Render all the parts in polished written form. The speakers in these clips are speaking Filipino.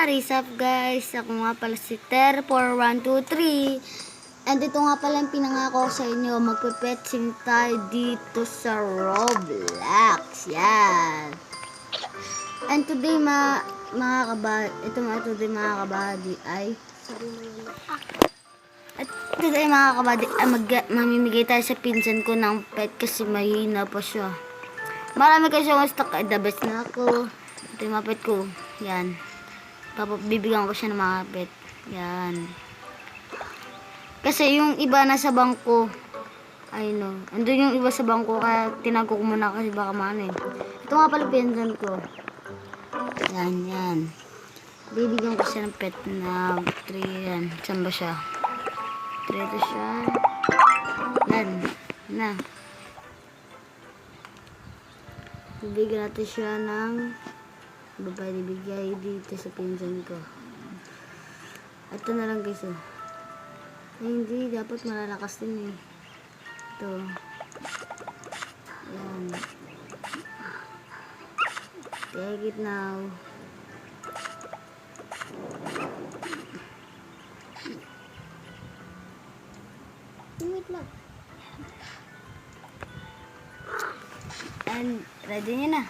Aris up guys, ako nga pala si Ter4123. And ito nga pala yung pinangako sa inyo, magpe-petching tayo dito sa Roblox. Yan. And today mga kabady ay mamimigay tayo sa pinsan ko ng pet kasi mahina pa siya. Marami kasi yung stock, the best na ako. Ito yung mga pet ko. Yan. Bibigyan ko siya ng mga pet. Yan. Kasi yung iba nasa bangko. I know. Andun yung iba sa bangko kaya tinago ko muna kasi baka maano eh. Ito nga pala pinsan ko. Yan, yan. Bibigyan ko siya ng pet na 3 yan. Saan ba siya? 3 ito siya. Yan. Na. Bibigyan natin siya ng babae bigay dito sa pinsan ko. Ito na lang guys oh. Ay, hindi, dapat malalakas din eh. Ito. Yan. Take it now. Wait lang. And ready nyo na.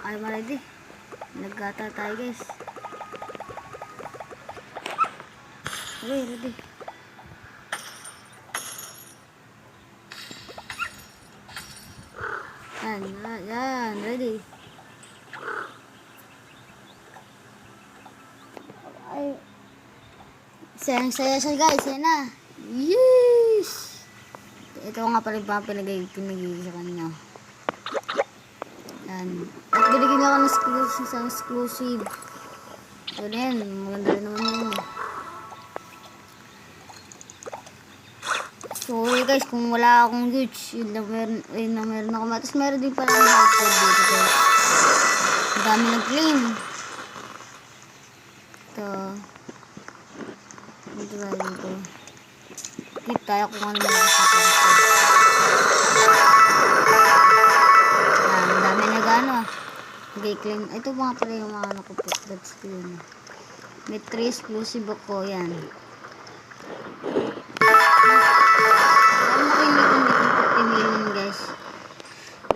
Ay, ready. Nagkata tayo guys. Okay, ready. Yan, ready. Ay. Sayang-saya siya guys, yan na. Yes! Ito nga pala yung pinagay sa kanya. Yan. At binigyan ako ng isang exclusive. So yan, maganda rin naman yun. So guys, kung wala akong goods, yun na meron ako. Tapos meron din pala ng hardcore dito guys. Ang dami nag-claim. Ito. Dito tayo dito. Dito tayo kung ano mga kasapin ko. Ang dami nag-ano ah. Nag-claim. Ito mga pala yung mga nakupot. That's clean. May 3 exclusive ako. Yan. Guys.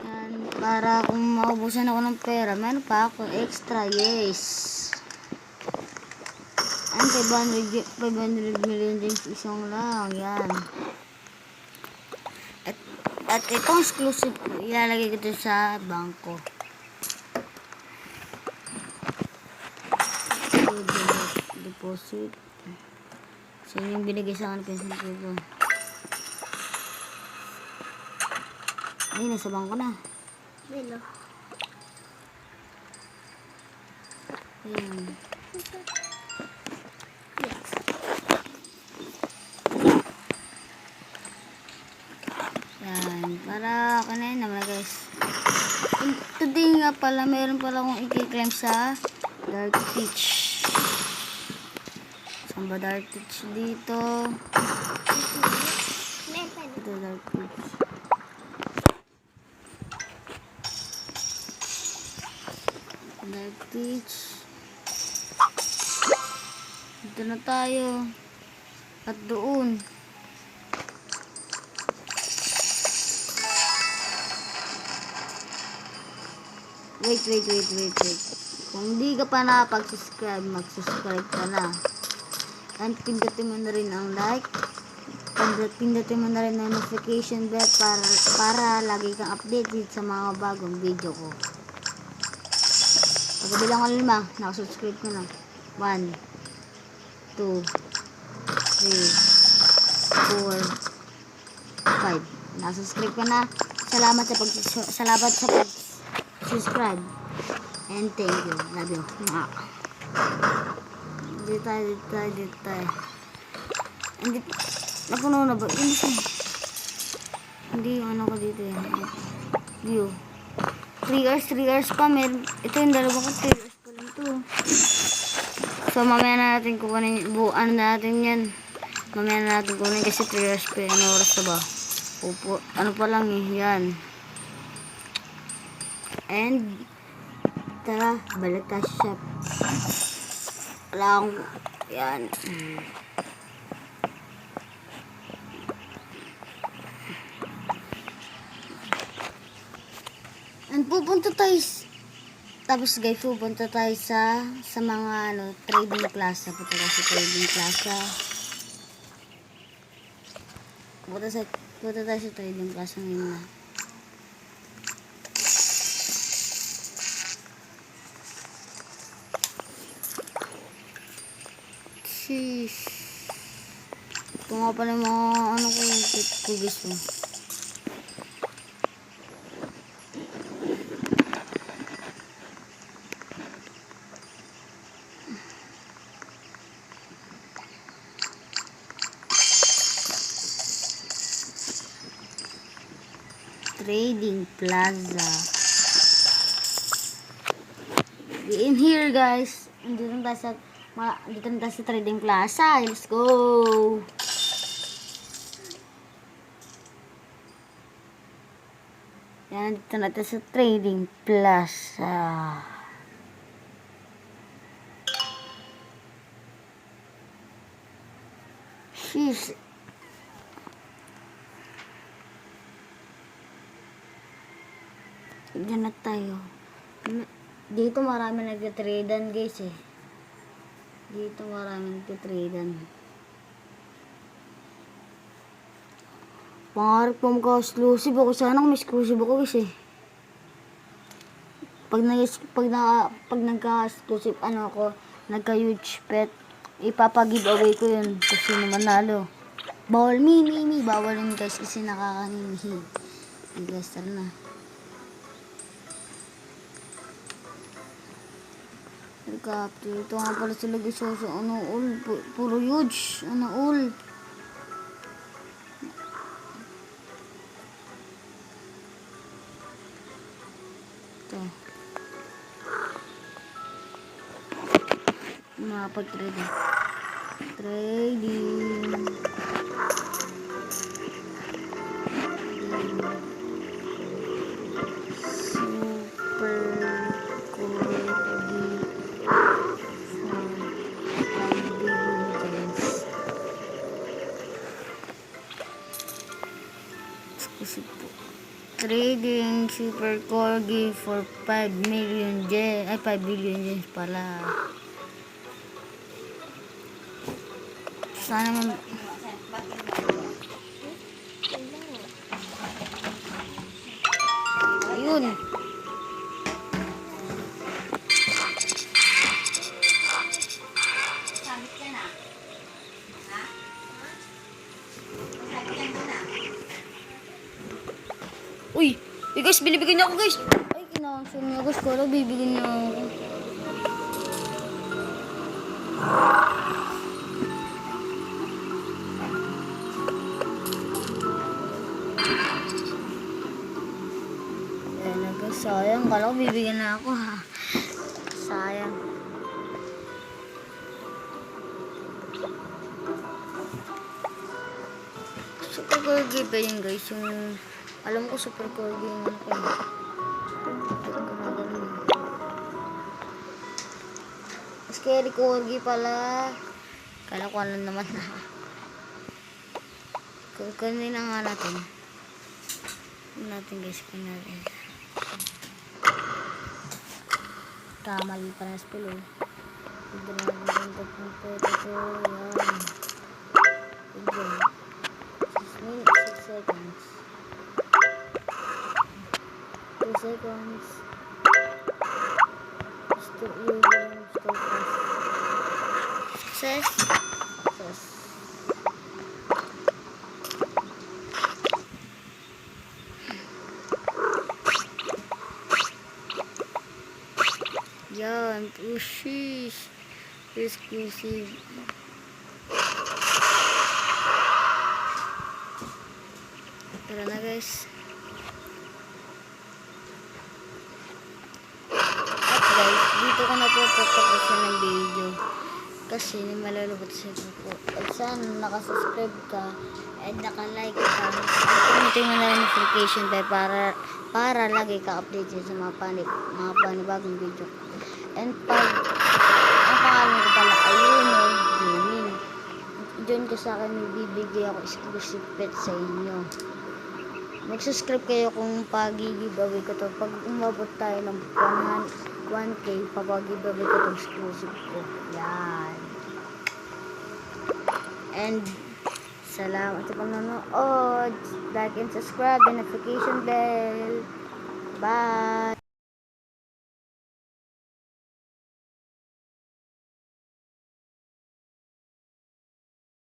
Yan. Para kung maubusan ako ng pera, meron pa ako extra. Yes. Ang 500 million din isang lang. Yan. At itong exclusive ilalagay ko dito sa bangko. Deposit. So yung binigay sa akin peso ko. Ay, nasa bangko na. Bilo. Ayan. Yan. Para kanayin naman guys. Today nga pala, meron pala akong i-claim sa Dark Teach. Saan ba Dark Teach dito? Ito Dark Teach. Dark Teach. Dito na tayo. At doon. Wait. Kung hindi ka pa nakapag-subscribe, mag-subscribe ka na. And pindutin mo na rin ang like. Pindutin mo na rin ang notification bell para lagi kang updated sa mga bagong video ko. Pagkabilang ko 5, nakasubscribe ko na. 1, 2, 3, 4, 5. Nakasubscribe ka na. Salamat sa pag-subscribe. And thank you. Love you. Dito tayo. And napuno na ba? Hindi yung ano ko dito yan. View. 3 hours pa. Ito yung dalawa ko. 3 hours pa lang ito. So mamaya na natin kukunin. Buuan natin yan. Mamaya na natin kukunin kasi 3 hours pa. Ano oras na ba? Ano pa lang eh. Yan. And Tara, balik tayo sa shop. Wala akong... Yan. And pupunta tayo... Tapos guys, pupunta tayo sa mga trading plaza. Punta tayo sa trading plaza. Punta tayo sa trading plaza ngayon na. Sheesh. Ito nga pala yung mga ko yung kugis mo. Trading plaza. Be in here guys. Dito na tayo sa trading plaza. Let's go. Yan, dito na tayo sa trading plaza. Sheesh. Diyan na tayo. Dito marami nagtitradean guys eh. Dito marami nagtitradean. Pangarap ko magka-exclusive ako. Sana kung may exclusive ako guys eh. Pag nagka-exclusive ako, nagka-huge pet, ipapag-giveaway ko yun. Kasi manalo. Bawal bawal yun guys kasi nakakanihi. Guys, tara na. Helicopter. Ito nga pala sila guys. Puro huge. Ito. Makapag-trading. Trading. Trading super corgi for 5 million yen. Ay, 5 billion yen pala. Sana man... Ayun. Uy, guys, binibigyan niya ako guys. Ay, kinakansyon niya guys. Kala bibigyan niya ako. Ayan na guys, sayang. Kala ko bibigyan na ako ha. Sayang. Super corgi ba yun guys? Yung... Alam ko super corgi yung scary corgi pala. Kala ko ano naman na. Kukunin na nga natin. Guys, kunin natin. Kamali pa na spell eh. Ito na natin ito. Yan. 6 seconds. 2 seconds. Success. Yan, pushish. Exclusive. Tara na guys. Dito ko na po tapusin ng video kasi malalubot sa po. At sana nakasubscribe ka at naka-like ka at kumitin mo na notification para para lagi ka-update sa mga panibagong video. And pag ang pangalan ko pala ay Lunel Gaming. Join ka sa akin, may bibigay ako exclusive pet sa inyo. Mag-subscribe kayo kung pag-giveaway ko to. Pag umabot tayo ng 1K, papag-giveaway ko to exclusive ko. Yan. And salamat sa panonood. Like and subscribe and notification bell. Bye!